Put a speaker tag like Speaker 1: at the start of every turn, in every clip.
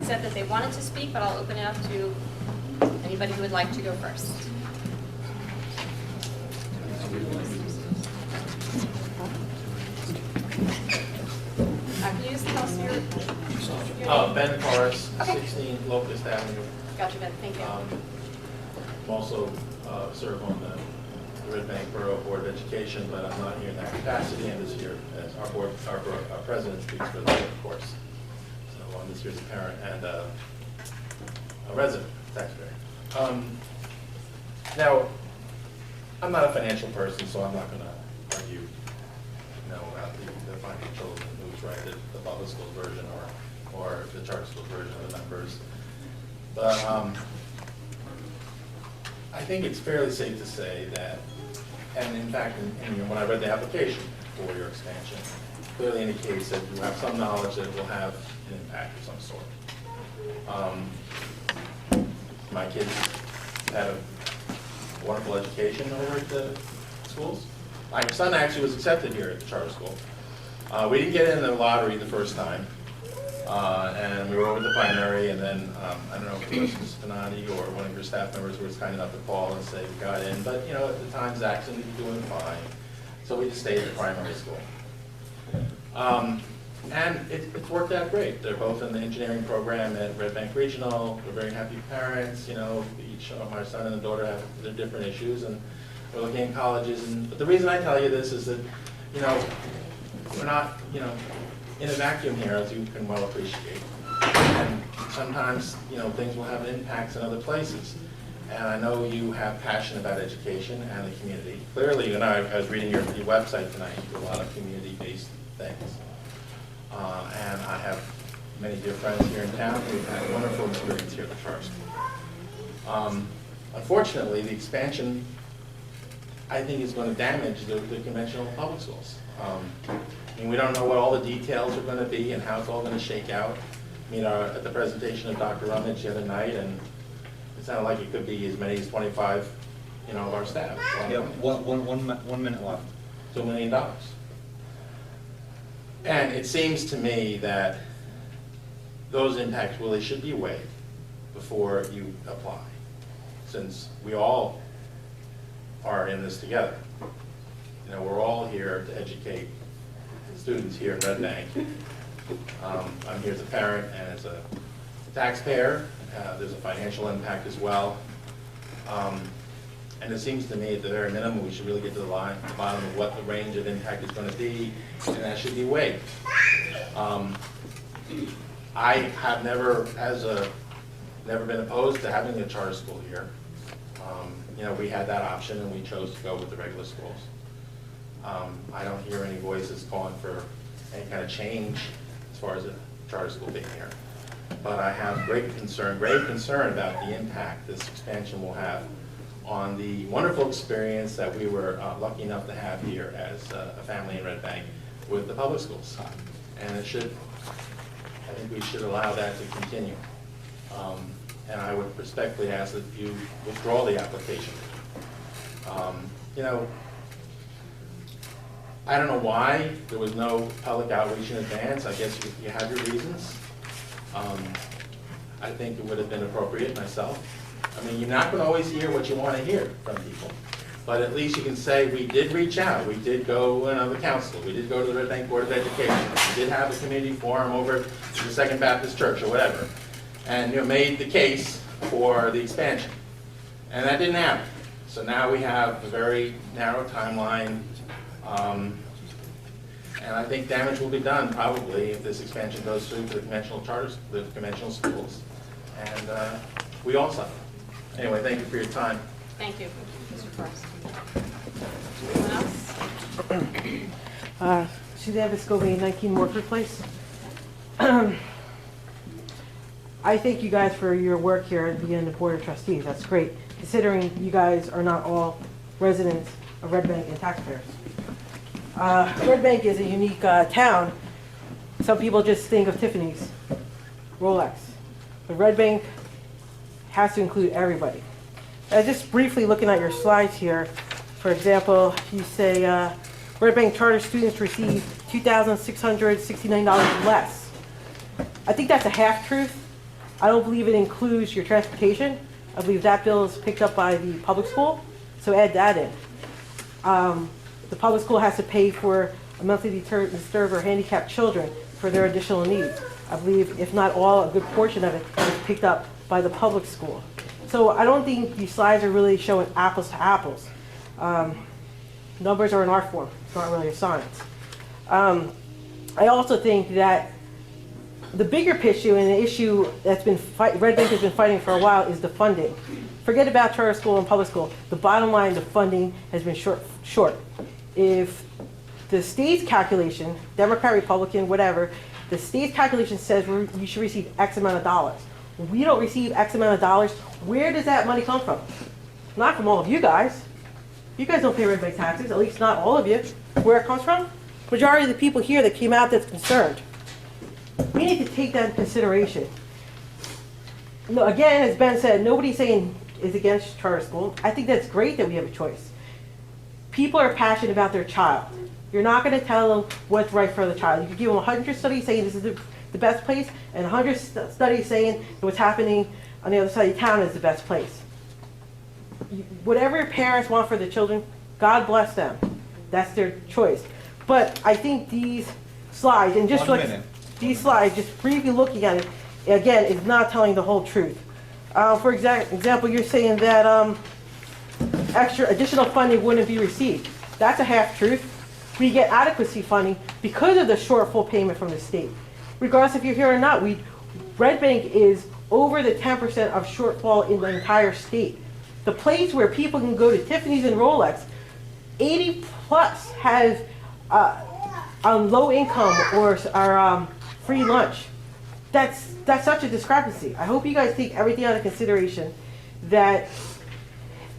Speaker 1: said that they wanted to speak, but I'll open it up to anybody who would like to go first. Can you just tell us your name?
Speaker 2: Ben Forrest,
Speaker 1: Okay.
Speaker 2: 16 Locust Avenue.
Speaker 1: Gotcha, Ben, thank you.
Speaker 2: I'm also serve on the Red Bank Borough Board of Education, but I'm not here in that capacity, and this year as our president speaks for the board, of course. So I'm this year's a parent and a resident, taxpayer. Now, I'm not a financial person, so I'm not going to argue, about the financial, who's right, the public school version or the charter school version of the numbers. But I think it's fairly safe to say that, and in fact, when I read the application for your expansion, clearly indicates that you have some knowledge that it will have an impact of some sort. My kids had a wonderful education over at the schools. My son actually was accepted here at the charter school. We didn't get in the lottery the first time, and we were over the primary, and then I don't know if it was Mrs. Donati or one of your staff members who was kind enough to call and say we got in, but at the time Zach seemed to be doing fine, so we just stayed at the primary school. And it's worked out great. They're both in the engineering program at Red Bank Regional. We're very happy parents. Each of my son and the daughter have their different issues, and we're looking at colleges. But the reason I tell you this is that, we're not, in a vacuum here, as you can well appreciate. And sometimes, things will have impacts in other places. And I know you have passion about education and the community. Clearly, I was reading your website tonight, you do a lot of community-based things. And I have many dear friends here in town who've had a wonderful experience here at the charter school. Unfortunately, the expansion, I think, is going to damage the conventional public schools. We don't know what all the details are going to be and how it's all going to shake out. At the presentation of Dr. Rummage the other night, and it sounded like it could be as many as 25, of our staff.
Speaker 3: Yeah, one minute left.
Speaker 2: $2 million. And it seems to me that those impacts really should be weighed before you apply, since we all are in this together. We're all here to educate students here in Red Bank. I'm here as a parent and as a taxpayer. There's a financial impact as well. And it seems to me at the very minimum we should really get to the bottom of what the range of impact is going to be, and that should be weighed. I have never been opposed to having a charter school here. We had that option and we chose to go with the regular schools. I don't hear any voices calling for any kind of change as far as a charter school being here. But I have grave concern about the impact this expansion will have on the wonderful experience that we were lucky enough to have here as a family in Red Bank with the public schools. And I think we should allow that to continue. And I would respectfully ask that you withdraw the application. I don't know why there was no public outreach in advance. I guess you had your reasons. I think it would have been appropriate myself. You're not going to always hear what you want to hear from people, but at least you can say, we did reach out. We did go to the council. We did go to the Red Bank Board of Education. We did have a community forum over at the Second Baptist Church or whatever, and made the case for the expansion. And that didn't happen. So now we have a very narrow timeline, and I think damage will be done probably if this expansion goes through to the conventional schools, and we all suffer. Anyway, thank you for your time.
Speaker 1: Thank you, Mr. Forrest. Anyone else?
Speaker 4: Suzanne Viscovi, 19 Morford Place. I thank you guys for your work here at the Board of Trustees. That's great, considering you guys are not all residents of Red Bank and taxpayers. Red Bank is a unique town. Some people just think of Tiffany's, Rolex. But Red Bank has to include everybody. Just briefly looking at your slides here, for example, you say Red Bank charter students receive $2,669 less. I think that's a half-truth. I don't believe it includes your transportation. I believe that bill is picked up by the public school, so add that in. The public school has to pay for a mentally disturbed or handicapped children for their additional needs. I believe, if not all, a good portion of it is picked up by the public school. So I don't think these slides are really showing apples to apples. Numbers are an art form. It's not really a science. I also think that the bigger issue, and the issue that's been Red Bank has been fighting for a while, is the funding. Forget about charter school and public school. The bottom line, the funding has been short. If the state's calculation, Democrat, Republican, whatever, the state's calculation says we should receive X amount of dollars. We don't receive X amount of dollars. Where does that money come from? Not from all of you guys. You guys don't pay Red Bank taxes, at least not all of you. Where it comes from? Majority of the people here that came out that's concerned. We need to take that into consideration. No, again, as Ben said, nobody's saying is against charter school. I think that's great that we have a choice. People are passionate about their child. You're not going to tell them what's right for the child. You can give them 100 studies saying this is the best place, and 100 studies saying that what's happening on the other side of town is the best place. Whatever your parents want for the children, God bless them. That's their choice. But I think these slides, and just like these slides, just briefly looking at it, again, is not telling the whole truth. For example, you're saying that additional funding wouldn't be received. That's a half truth. We get adequacy funding because of the shortfall payment from the state. Regardless if you're here or not, Red Bank is over the 10% of shortfall in the entire state. The place where people can go to Tiffany's and Rolex, 80 plus have low income or free lunch. That's such a discrepancy. I hope you guys take everything under consideration. That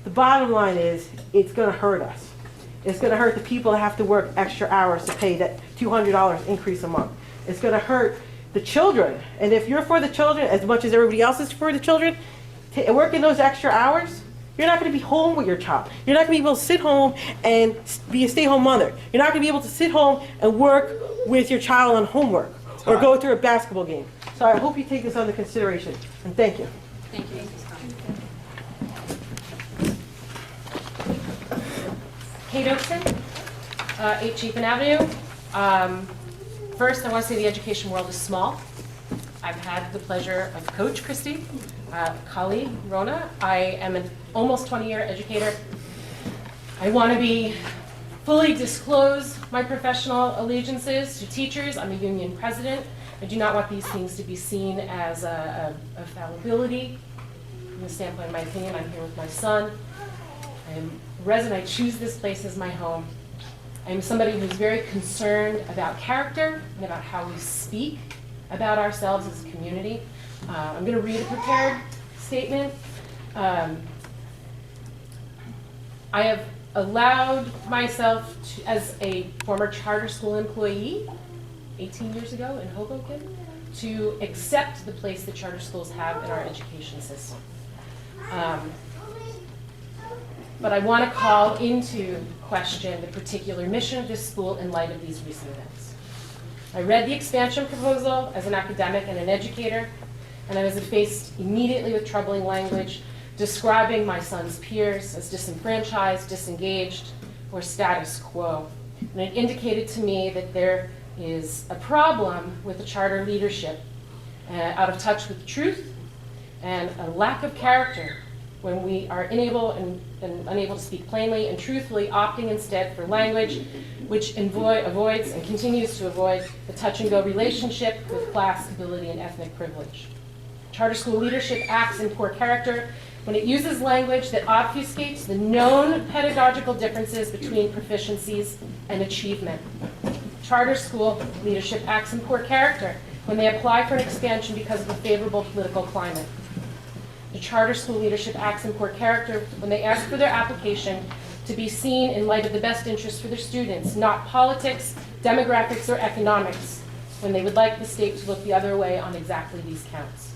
Speaker 4: the bottom line is it's going to hurt us. It's going to hurt the people that have to work extra hours to pay that $200 increase a month. It's going to hurt the children. And if you're for the children as much as everybody else is for the children, working those extra hours, you're not going to be home with your child. You're not going to be able to sit home and be a stay-home mother. You're not going to be able to sit home and work with your child on homework or go through a basketball game. So I hope you take this under consideration. And thank you.
Speaker 1: Thank you.
Speaker 5: Kate Oakson, 8 Chapin Avenue. First, I want to say the education world is small. I've had the pleasure of Coach Christy, colleague Rona. I am an almost 20-year educator. I want to be fully disclose my professional allegiances to teachers. I'm a union president. I do not want these things to be seen as a fallibility. From the standpoint of my opinion, I'm here with my son. I'm a resident. I choose this place as my home. I'm somebody who's very concerned about character and about how we speak about ourselves as a community. I'm going to read a prepared statement. I have allowed myself, as a former charter school employee 18 years ago in Hoboken, to accept the place that charter schools have in our education system. But I want to call into question the particular mission of this school in light of these recent events. I read the expansion proposal as an academic and an educator, and I was faced immediately with troubling language describing my son's peers as disenfranchised, disengaged, or status quo. And it indicated to me that there is a problem with the charter leadership, out of touch with the truth, and a lack of character when we are unable to speak plainly and truthfully, opting instead for language which avoids and continues to avoid the touch-and-go relationship with class, ability, and ethnic privilege. Charter school leadership acts in poor character when it uses language that obfuscates the known pedagogical differences between proficiencies and achievement. Charter school leadership acts in poor character when they apply for an expansion because of a favorable political climate. The charter school leadership acts in poor character when they ask for their application to be seen in light of the best interests for their students, not politics, demographics, or economics, when they would like the state to look the other way on exactly these counts.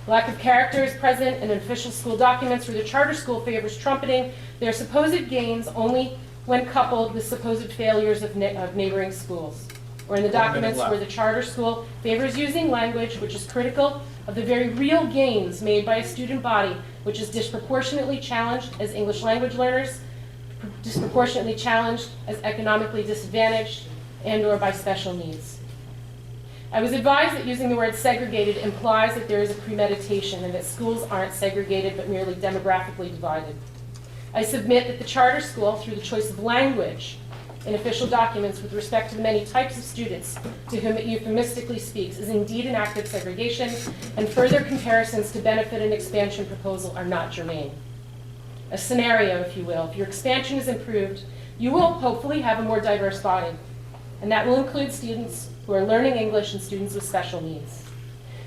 Speaker 5: Lack of character is present in official school documents where the charter school favors trumpeting their supposed gains only when coupled with supposed failures of neighboring schools. or in the
Speaker 3: 1 minute
Speaker 5: documents
Speaker 3: left.
Speaker 5: where the charter school favors using language which is critical of the very real gains made by a student body which is disproportionately challenged as English language learners, disproportionately challenged as economically disadvantaged, and/or by special needs. I was advised that using the word segregated implies that there is a premeditation and that schools aren't segregated but merely demographically divided. I submit that the charter school, through the choice of language in official documents with respect to the many types of students to whom it euphemistically speaks, is indeed an act of segregation, and further comparisons to benefit and expansion proposal are not germane. A scenario, if you will. If your expansion is improved, you will hopefully have a more diverse body, and that will include students who are learning English and students with special needs.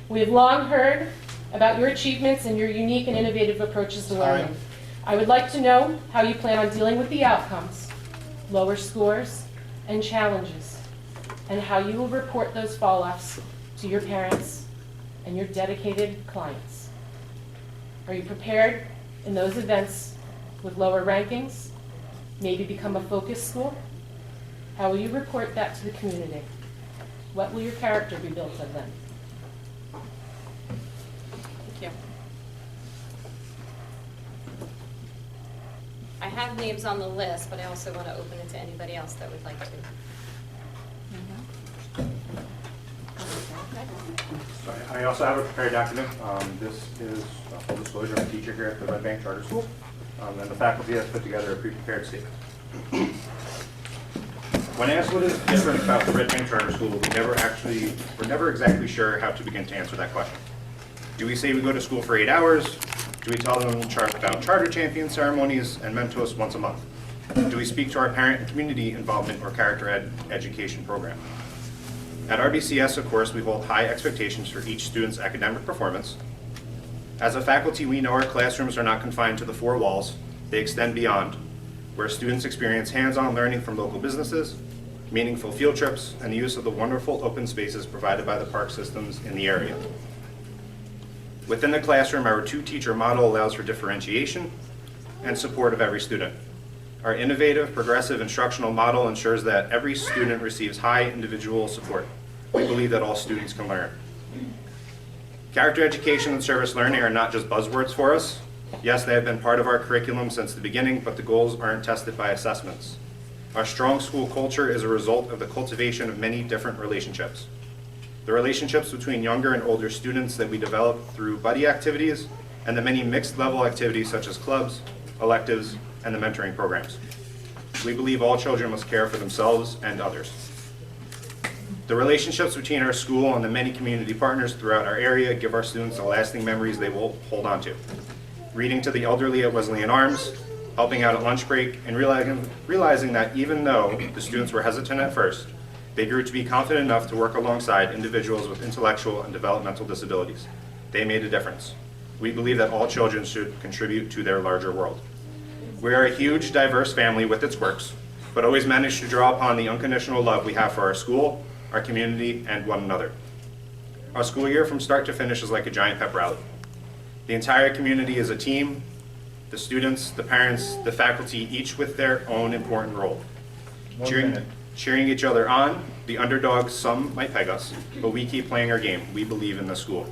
Speaker 5: We have long heard about your achievements and your unique and innovative approaches to learning.
Speaker 3: Time.
Speaker 5: I would like to know how you plan on dealing with the outcomes, lower scores, and challenges, and how you will report those fall-offs to your parents and your dedicated clients. Are you prepared in those events with lower rankings, maybe become a focus school? How will you report that to the community? What will your character be built of then?
Speaker 1: Thank you. I have names on the list, but I also want to open it to anybody else that would like to.
Speaker 6: So I also have a prepared document. This is a full disclosure. I'm a teacher here at the Red Bank Charter School, and the faculty has put together a pre-prepared statement. When asked what is different about the Red Bank Charter School, we're never exactly sure how to begin to answer that question. Do we say we go to school for 8 hours? Do we tell them about charter champion ceremonies and Mentos once a month? Do we speak to our parent and community involvement or character education program? At RBCS, of course, we hold high expectations for each student's academic performance. As a faculty, we know our classrooms are not confined to the 4 walls. They extend beyond, where students experience hands-on learning from local businesses, meaningful field trips, and the use of the wonderful open spaces provided by the park systems in the area. Within the classroom, our 2-teacher model allows for differentiation and support of every student. Our innovative, progressive instructional model ensures that every student receives high individual support. We believe that all students can learn. Character education and service learning are not just buzzwords for us. Yes, they have been part of our curriculum since the beginning, but the goals aren't tested by assessments. Our strong school culture is a result of the cultivation of many different relationships. The relationships between younger and older students that we develop through buddy activities and the many mixed level activities such as clubs, electives, and the mentoring programs. We believe all children must care for themselves and others. The relationships between our school and the many community partners throughout our area give our students the lasting memories they will hold on to. Reading to the elderly at Wesleyan Arms, helping out at lunch break, and realizing that even though the students were hesitant at first, they grew to be confident enough to work alongside individuals with intellectual and developmental disabilities. They made a difference. We believe that all children should contribute to their larger world. We are a huge, diverse family with its quirks, but always manage to draw upon the unconditional love we have for our school, our community, and one another. Our school year from start to finish is like a giant pep rally. The entire community is a team, the students, the parents, the faculty, each with their own important role.
Speaker 3: 1 minute.
Speaker 6: Cheering each other on, the underdogs, some might peg us, but we keep playing our game. We believe in the school.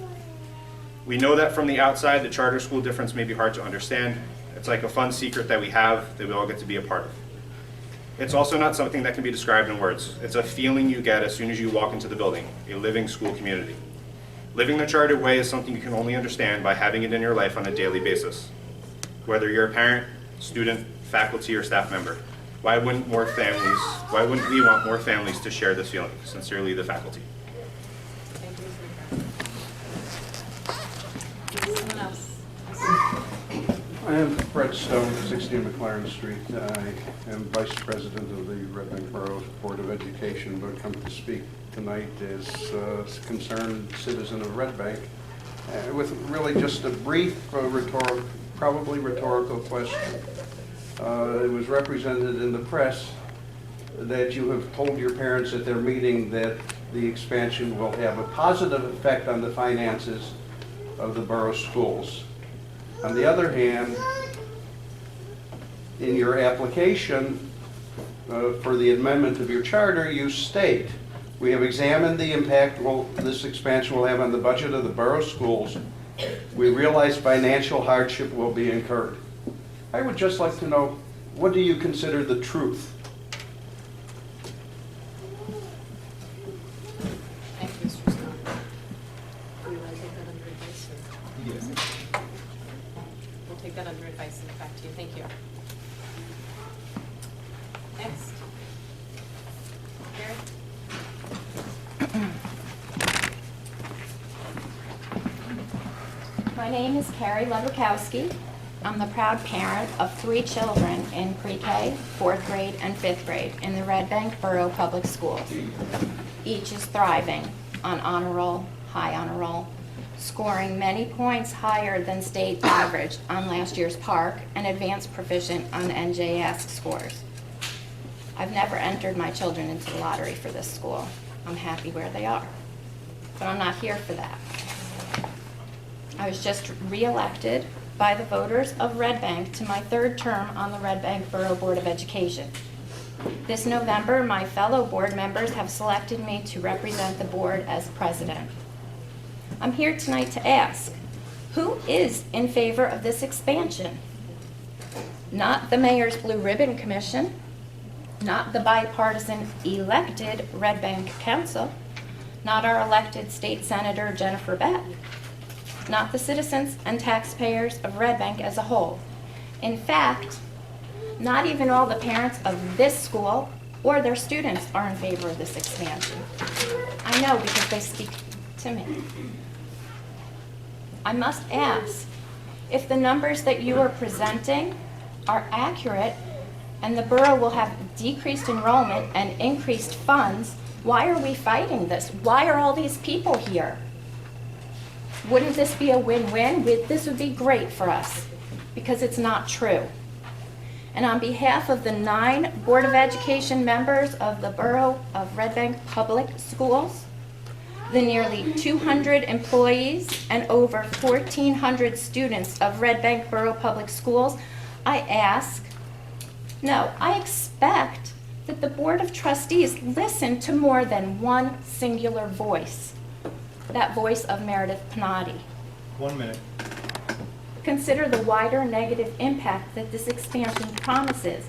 Speaker 6: We know that from the outside, the charter school difference may be hard to understand. It's like a fun secret that we have that we all get to be a part of. It's also not something that can be described in words. It's a feeling you get as soon as you walk into the building, a living school community. Living the chartered way is something you can only understand by having it in your life on a daily basis. Whether you're a parent, student, faculty, or staff member, why wouldn't we want more families to share this feeling? Sincerely, the faculty.
Speaker 1: Someone else?
Speaker 7: I am Fred Stone, 16 McLaren Street. I am Vice President of the Red Bank Borough Board of Education, but come to speak tonight as a concerned citizen of Red Bank with really just a brief, probably rhetorical question. It was represented in the press that you have told your parents at their meeting that the expansion will have a positive effect on the finances of the borough schools. On the other hand, in your application for the amendment of your charter, you state We have examined the impact this expansion will have on the budget of the borough schools. We realize financial hardship will be incurred. I would just like to know, what do you consider the truth?
Speaker 1: Thank you, Mr. Stone. Do we want to take that under advice? We'll take that under advice and get back to you. Thank you. Next. Gary?
Speaker 8: My name is Carrie Leverkowski. I'm the proud parent of 3 children in pre-K, 4th grade, and 5th grade in the Red Bank Borough Public Schools. Each is thriving on honor roll, high honor roll, scoring many points higher than state average on last year's PARC and advanced proficient on NJS scores. I've never entered my children into the lottery for this school. I'm happy where they are, but I'm not here for that. I was just re-elected by the voters of Red Bank to my 3rd term on the Red Bank Borough Board of Education. This November, my fellow board members have selected me to represent the board as president. I'm here tonight to ask, who is in favor of this expansion? Not the Mayor's Blue Ribbon Commission, not the bipartisan elected Red Bank Council, not our elected State Senator Jennifer Beck, not the citizens and taxpayers of Red Bank as a whole. In fact, not even all the parents of this school or their students are in favor of this expansion. I know because they speak to me. I must ask, if the numbers that you are presenting are accurate and the borough will have decreased enrollment and increased funds, why are we fighting this? Why are all these people here? Wouldn't this be a win-win? This would be great for us, because it's not true. And on behalf of the 9 Board of Education members of the Borough of Red Bank Public Schools, the nearly 200 employees and over 1,400 students of Red Bank Borough Public Schools, I expect that the Board of Trustees listen to more than one singular voice. That voice of Meredith Pinotti.
Speaker 3: 1 minute.
Speaker 8: Consider the wider negative impact that this expansion promises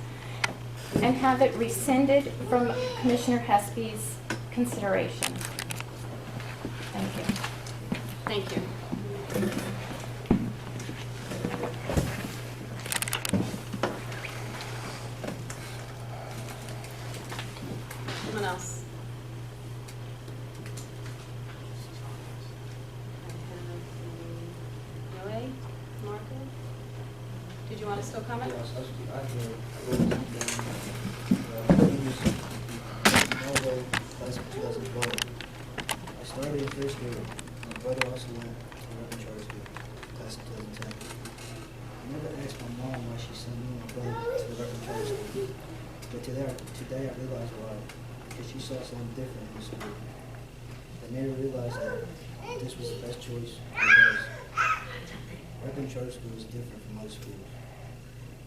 Speaker 8: and have it rescinded from Commissioner Hespi's consideration. Thank you.
Speaker 1: Thank you. Someone else? Did you want to still comment?
Speaker 9: Yes, I started in 1st grade. My brother also went to Reverend Charles School, class of 2010. I never asked my mom why she sent me and my brother to the Reverend Charles School. But today I realized why. Because she saw something different in the school. That made her realize that this was the best choice for us. Reverend Charles School is different from other schools.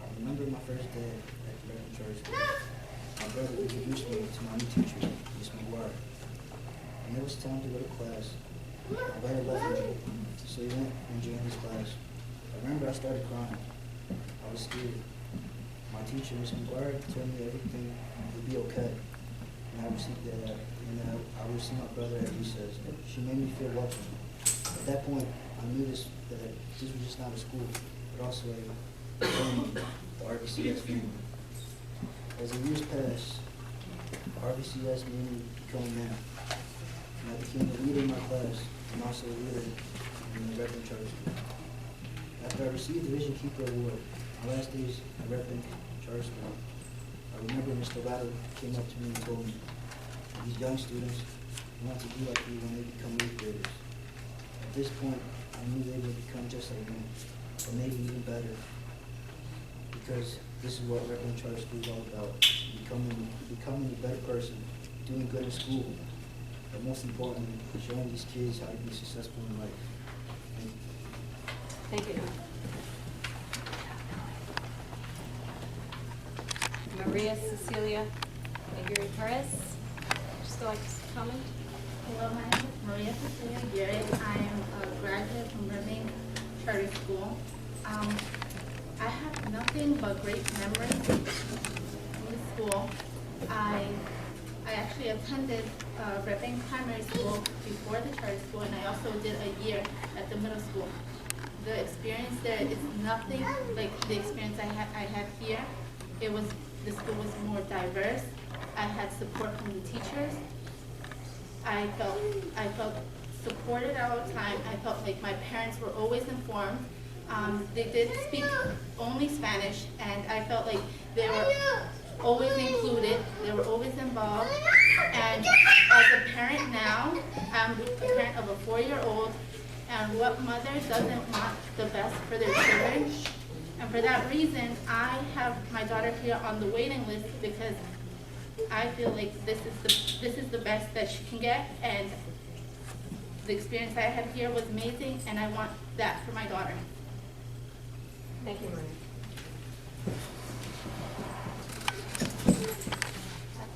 Speaker 9: I remember my first day at the Reverend Charles School. My brother introduced me to my new teacher, Miss McGuire. When it was time to go to class, my brother left me, so he went and joined his class. I remember I started crying. I was scared. My teacher, Miss McGuire, told me everything would be okay. And I would see my brother at recess. She made me feel welcome. At that point, I knew that this was just not a school, but also a family, the RBCS family. As the years passed, RBCS made me become a man. And I became the leader in my class and also a leader in the Reverend Charles School. After I received the Vision Keeper Award, my last days at Reverend Charles School, I remember Mr. Rattle came up to me and told me, these young students want to be like you when they become 8th graders. At this point, I knew they would become just like me, or maybe even better, because this is what Reverend Charles School is all about, becoming a better person, doing good in school, but most importantly, showing these kids how to be successful in life. Thank you.
Speaker 1: Thank you. Maria Cecilia Aguirre Perez, just go like this. comment?
Speaker 10: Hello, my name is Maria Cecilia Aguirre. I am a graduate from Burbank Charter School. I have nothing but great memories from the school. I actually attended Red Bank Primary School before the charter school, and I also did a year at the middle school. The experience there is nothing like the experience I had here. The school was more diverse. I had support from the teachers. I felt supported all the time. I felt like my parents were always informed. They did speak only Spanish, and I felt like they were always included. They were always involved. And as a parent now, I'm a parent of a 4-year-old, and what mother doesn't want the best for their children? And for that reason, I have my daughter here on the waiting list because I feel like this is the best that she can get, and the experience I had here was amazing, and I want that for my daughter.
Speaker 1: Thank you, Maria.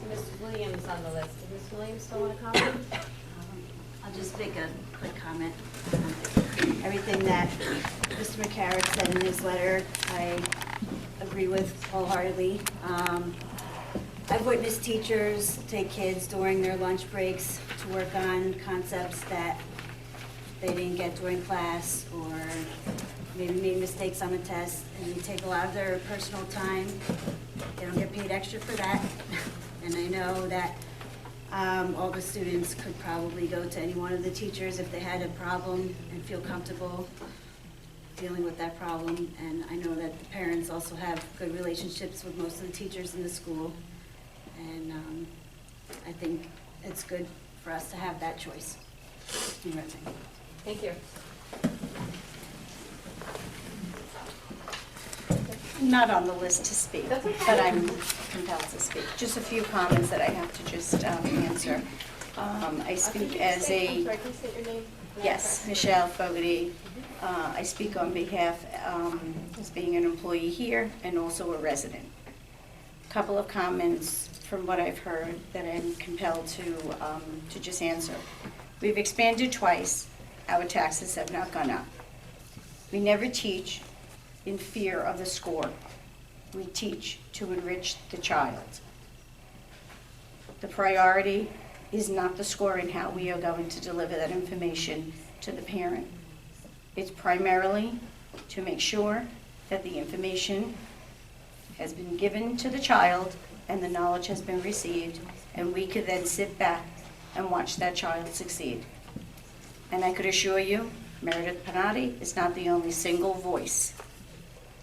Speaker 1: Ms. Williams on the list. Does Ms. Williams still want to comment?
Speaker 11: I'll just make a quick comment. Everything that Mr. McCarrick said in his letter, I agree with wholeheartedly. I've witnessed teachers take kids during their lunch breaks to work on concepts that they didn't get during class, or maybe made mistakes on the test, and they take a lot of their personal time. They don't get paid extra for that. And I know that all the students could probably go to any one of the teachers if they had a problem and feel comfortable dealing with that problem. And I know that the parents also have good relationships with most of the teachers in the school. And I think it's good for us to have that choice in Red Bank.
Speaker 1: Thank you.
Speaker 12: I'm not on the list to speak,
Speaker 1: That's okay.
Speaker 12: but I'm compelled to speak. Just a few comments that I have to just answer. I speak as
Speaker 1: I'm
Speaker 12: a,
Speaker 1: sorry, can you state your name?
Speaker 12: yes, Michelle Fogarty. I speak on behalf as being an employee here and also a resident. Couple of comments from what I've heard that I'm compelled to just answer. We've expanded twice. Our taxes have not gone up. We never teach in fear of the score. We teach to enrich the child. The priority is not the score and how we are going to deliver that information to the parent. It's primarily to make sure that the information has been given to the child and the knowledge has been received, and we could then sit back and watch that child succeed. And I could assure you, Meredith Panati is not the only single voice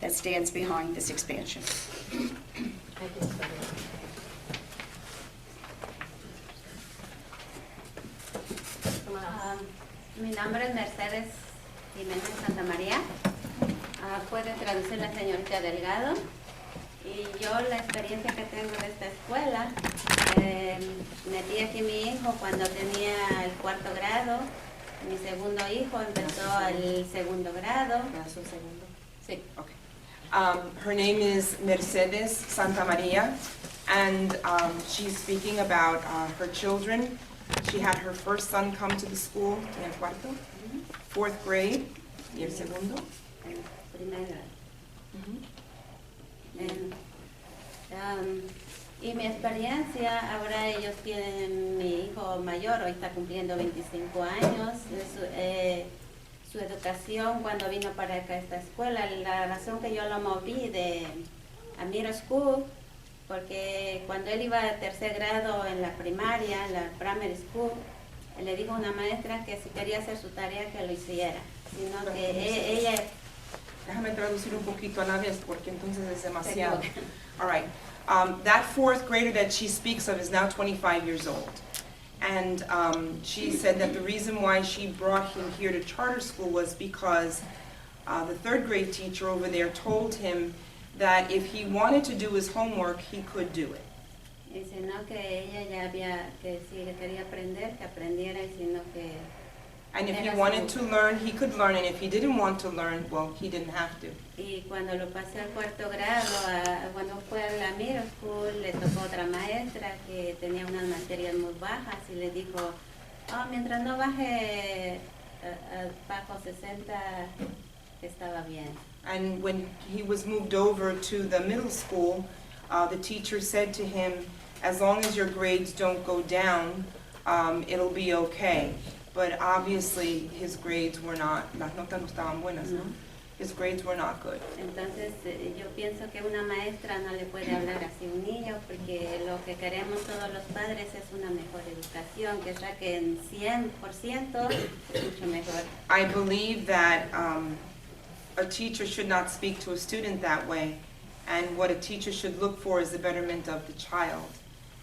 Speaker 12: that stands behind this expansion.
Speaker 1: Thank you, Ms. Williams. Someone else?
Speaker 11: Mi nombre es Mercedes Jiménez Santa María. Puede traducir la señorita Delgado. Y yo la experiencia que tengo de esta escuela, metí aquí mi hijo cuando tenía el 4º grado. Mi segundo hijo empezó el 2º grado. Sí.
Speaker 13: Her name is Mercedes Santa Maria, and she's speaking about her children. She had her first son come to the school in el cuarto, 4th grade, y el segundo.
Speaker 11: El primer grado. Y mi experiencia, ahora ellos tienen, mi hijo mayor hoy está cumpliendo 25 años, su educación cuando vino para acá a esta escuela, la razón que yo lo moví de a Middle School, porque cuando él iba a 3er grado en la primaria, en la primary school, le dijo a una maestra que si quería hacer su tarea que lo hiciera, sino que ella...
Speaker 13: Déjame traducir un poquito a la vez porque entonces es demasiado. All right. That 4th grader that she speaks of is now 25 years old. And she said that the reason why she brought him here to charter school was because the 3rd grade teacher over there told him that if he wanted to do his homework, he could do it.
Speaker 11: Y sino que ella ya había, que si quería aprender, que aprendiera, y sino que
Speaker 13: And if he
Speaker 11: Era
Speaker 13: wanted
Speaker 11: su-
Speaker 13: to learn, he could learn, and if he didn't want to learn, well, he didn't have to.
Speaker 11: Y cuando lo pasé al cuarto grado, cuando fue a la middle school, le tocó otra maestra que tenía unas materias muy bajas y le dijo, oh, mientras no baje bajo 60, estaba bien.
Speaker 13: And when he was moved over to the middle school, the teacher said to him, as long as your grades don't go down, it'll be okay. But obviously, his grades were not, las notas no estaban buenas, ¿no? His grades were not good.
Speaker 11: Entonces, yo pienso que una maestra no le puede hablar así a un niño porque lo que queremos todos los padres es una mejor educación, que saquen 100%, es mucho mejor.
Speaker 13: I believe that a teacher should not speak to a student that way, and what a teacher should look for is the betterment of the child.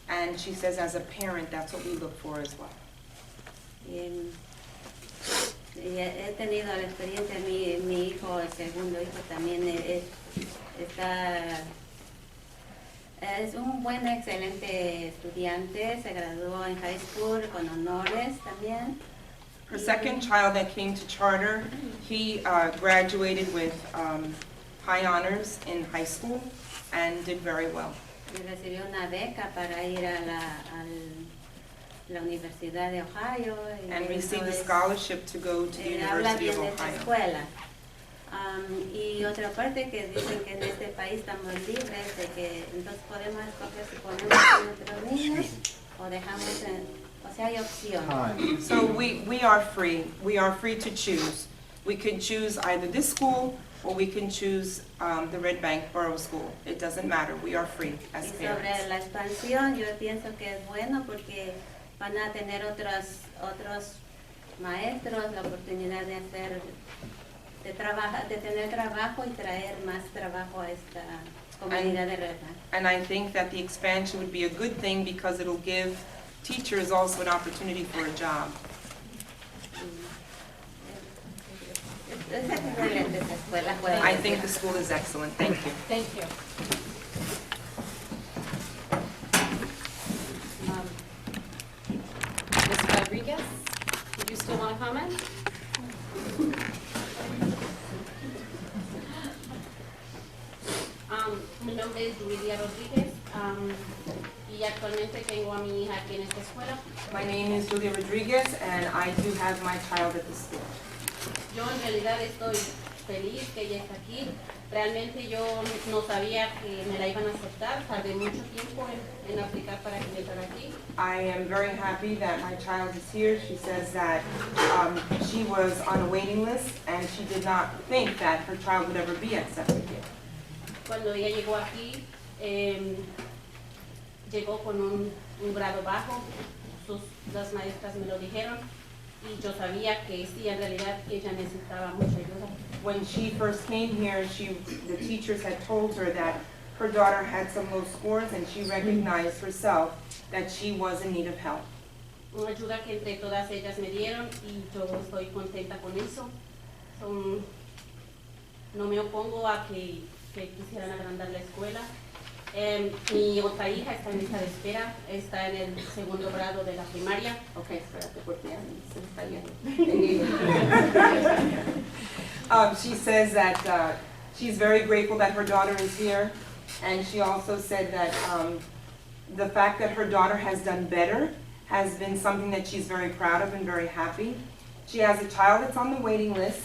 Speaker 13: And she says, as a parent, that's what we look for as well.
Speaker 11: Y he tenido la experiencia, mi hijo, el segundo hijo también es un buen, excelente estudiante, se graduó en high school con honores también.
Speaker 13: Her second child that came to charter, he graduated with high honors in high school and did very well.
Speaker 11: Y recibió una beca para ir a la Universidad de Ohio.
Speaker 13: And received a scholarship to go to the
Speaker 11: Habla
Speaker 13: University
Speaker 11: bien
Speaker 13: of
Speaker 11: de esta
Speaker 13: Ohio.
Speaker 11: escuela. Y otra parte que dicen que en este país estamos libres de que entonces podemos escoger si ponemos a nuestros niños o dejamos o sea, hay opción.
Speaker 13: So we are free. We are free to choose. We can choose either this school or we can choose the Red Bank Borough School. It doesn't matter. We are free as
Speaker 11: Y sobre
Speaker 13: parents.
Speaker 11: la expansión, yo pienso que es bueno porque van a tener otros maestros la oportunidad de tener trabajo y traer más trabajo a esta comunidad de Red Bank.
Speaker 13: And I think that the expansion would be a good thing because it'll give teachers also an opportunity for a job.
Speaker 11: Es excelente esta escuela. puedo
Speaker 13: I
Speaker 11: decir.
Speaker 13: think the school is excellent. Thank you.
Speaker 5: Thank you.
Speaker 1: Ms. Rodriguez, do you still want to comment?
Speaker 14: Mi nombre es Lidia Rodríguez y actualmente tengo a mi hija aquí en esta escuela.
Speaker 13: My name is Julia Rodriguez and I do have my child at the school.
Speaker 14: Yo en realidad estoy feliz que ella está aquí. Realmente yo no sabía que me la iban a aceptar. Tardé mucho tiempo en aplicar para que me entrara aquí.
Speaker 13: I am very happy that my child is here. She says that she was on a waiting list and she did not think that her child would ever be accepted here.
Speaker 14: Cuando ella llegó aquí, llegó con un grado bajo. Las maestras me lo dijeron. Y yo sabía que sí, en realidad que ella necesitaba mucha ayuda.
Speaker 13: When she first came here, the teachers had told her that her daughter had some low scores and she recognized herself that she was in need of help.
Speaker 14: Una ayuda que entre todas ellas me dieron y yo estoy contenta con eso. No me opongo a que quisieran agrandar la escuela. Mi otra hija está en lista de espera, está en el segundo grado de la primaria. Ok, espérate porque ya se me está yendo.
Speaker 13: She says that she's very grateful that her daughter is here, and she also said that the fact that her daughter has done better has been something that she's very proud of and very happy. She has a child that's on the waiting list.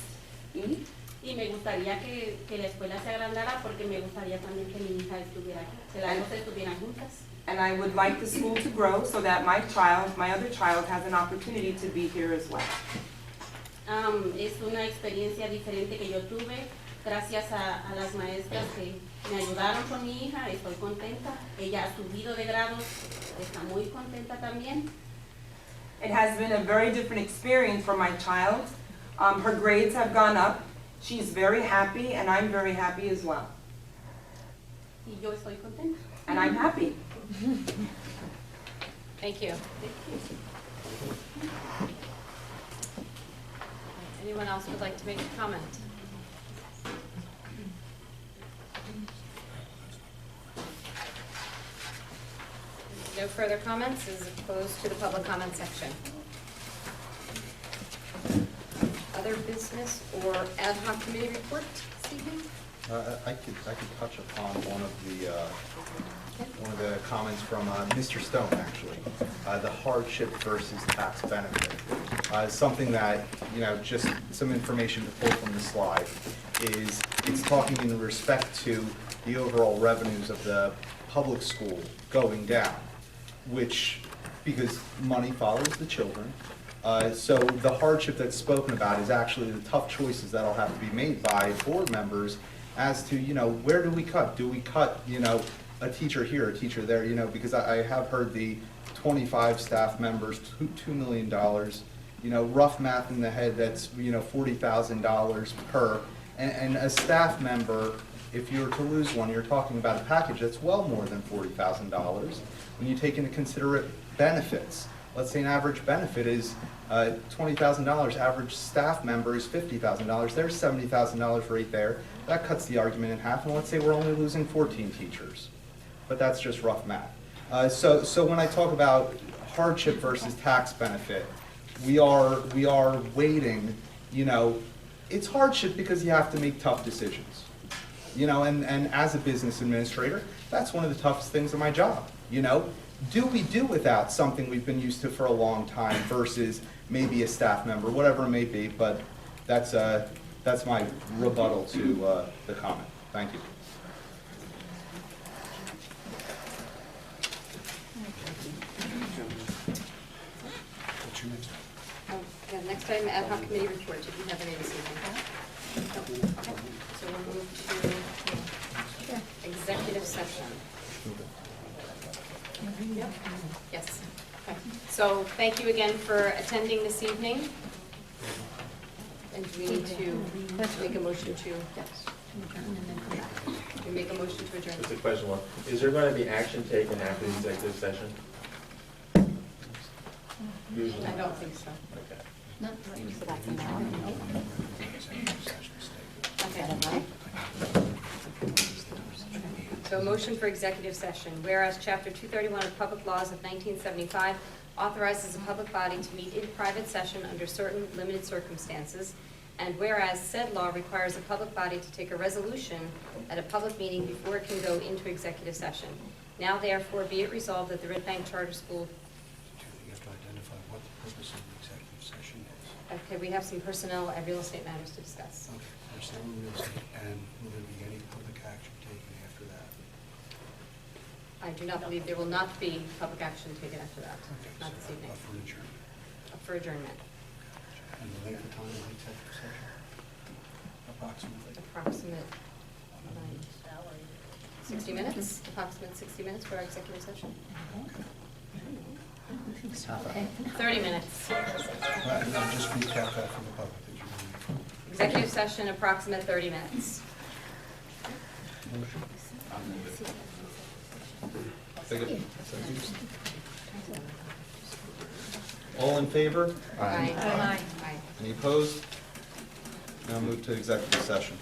Speaker 14: Y me gustaría que la escuela se agrandara porque me gustaría también que mi hija estuviera aquí, que las dos estuvieran juntas.
Speaker 13: And I would like the school to grow so that my other child, has an opportunity to be here as well.
Speaker 14: Es una experiencia diferente que yo tuve gracias a las maestras que me ayudaron con mi hija. Estoy contenta. Ella ha subido de grados, está muy contenta también.
Speaker 13: It has been a very different experience for my child. Her grades have gone up. She's very happy, and I'm very happy as well.
Speaker 14: Y yo estoy contenta.
Speaker 13: And I'm happy.
Speaker 1: Thank you. Anyone else would like to make a comment? No further comments, as opposed to the public comment section. other business or ad hoc committee report this evening?
Speaker 3: I could touch upon one of the comments from Mr. Stone, actually. The hardship versus tax benefit. Something that, just some information to pull from the slide is it's talking in respect to the overall revenues of the public school going down, which, because money follows the children, so the hardship that's spoken about is actually the tough choices that'll have to be made by board members as to, where do we cut? Do we cut, a teacher here, a teacher there, because I have heard the 25 staff members, $2 million, rough math in the head, that's, $40,000 per. And a staff member, if you were to lose one, you're talking about a package that's well more than $40,000. When you take into consideration benefits, let's say an average benefit is $20,000, average staff member is $50,000, there's $70,000 right there. That cuts the argument in half, and let's say we're only losing 14 teachers. But that's just rough math. So when I talk about hardship versus tax benefit, we are weighting, it's hardship because you have to make tough decisions. And as a business administrator, that's one of the toughest things of my job. Do we do without something we've been used to for a long time versus maybe a staff member, whatever it may be, but that's my rebuttal to the comment. Thank you.
Speaker 1: Yeah, next item, ad hoc committee report. Did you have any this evening? No. Okay. So we'll move to executive session. Yep. Yes. Okay. So thank you again for attending this evening. And do we need to make a motion to? Yes. We make a motion to adjourn.
Speaker 2: Just a question, is there going to be action taken after the executive session? Usually.
Speaker 1: I don't think so.
Speaker 2: Okay.
Speaker 1: No. Okay. So a motion for executive session. Whereas Chapter 231 of Public Laws of 1975 authorizes a public body to meet in private session under certain limited circumstances, and whereas said law requires a public body to take a resolution at a public meeting before it can go into executive session. Now therefore be it resolved that the Red Bank Charter School.
Speaker 7: You have to identify what the purpose of the executive session is.
Speaker 1: Okay, we have some personnel and real estate matters to discuss.
Speaker 7: Okay, personnel and real estate, and will there be any public action taken after that?
Speaker 1: I do not believe there will not be public action taken after that,
Speaker 7: Okay,
Speaker 1: not this evening.
Speaker 7: For an adjournment.
Speaker 1: Up for adjournment.
Speaker 7: And the length of time of the executive session? Approximately?
Speaker 1: Approximate 60 minutes, approximate 60 minutes for our executive session. 30 minutes.
Speaker 7: And I'll just recap that for the public that you want.
Speaker 1: Executive session, approximate 30 minutes.
Speaker 3: All in favor?
Speaker 1: Aye.
Speaker 3: Any opposed? Now move to executive session.